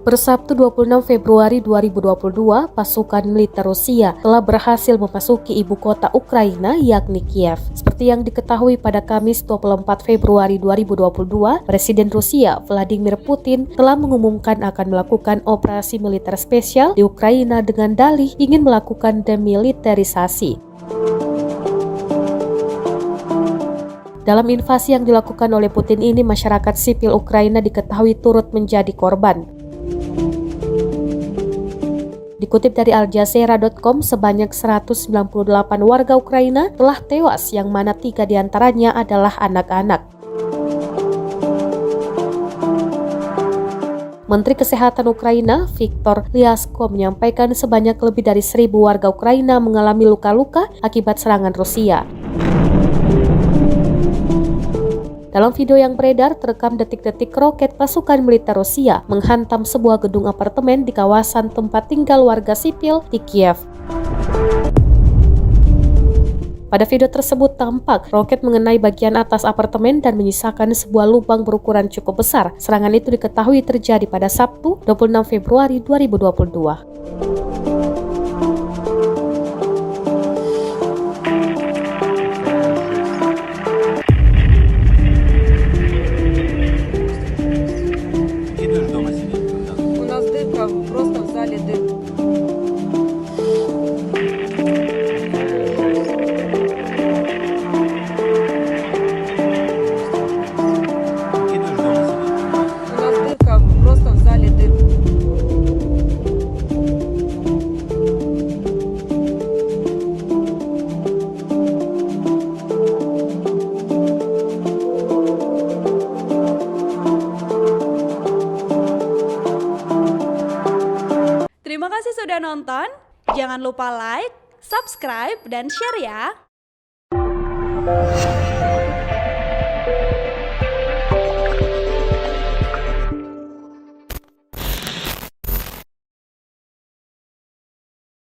Per Sabtu 26 Februari 2022, pasukan militer Rusia telah berhasil memasuki ibu kota Ukraina yakni Kiev. Seperti yang diketahui pada Kamis 24 Februari 2022, Presiden Rusia Vladimir Putin telah mengumumkan akan melakukan operasi militer spesial di Ukraina dengan dalih ingin melakukan demilitarisasi. Dalam invasi yang dilakukan oleh Putin ini, masyarakat sipil Ukraina diketahui turut menjadi korban. Dikutip dari Aljazeera.com, sebanyak 198 warga Ukraina telah tewas, yang mana 3 diantaranya adalah anak-anak. Menteri Kesehatan Ukraina, Viktor Lyasko, menyampaikan sebanyak lebih dari 1.000 warga Ukraina mengalami luka-luka akibat serangan Rusia. Dalam video yang beredar, terekam detik-detik roket pasukan militer Rusia menghantam sebuah gedung apartemen di kawasan tempat tinggal warga sipil di Kiev. Pada video tersebut tampak roket mengenai bagian atas apartemen dan menyisakan sebuah lubang berukuran cukup besar. Serangan itu diketahui terjadi pada Sabtu 26 Februari 2022. Просто в зале дым. У нас дырка, просто в зале дым. Terima kasih sudah nonton. Jangan lupa like, subscribe, dan share ya.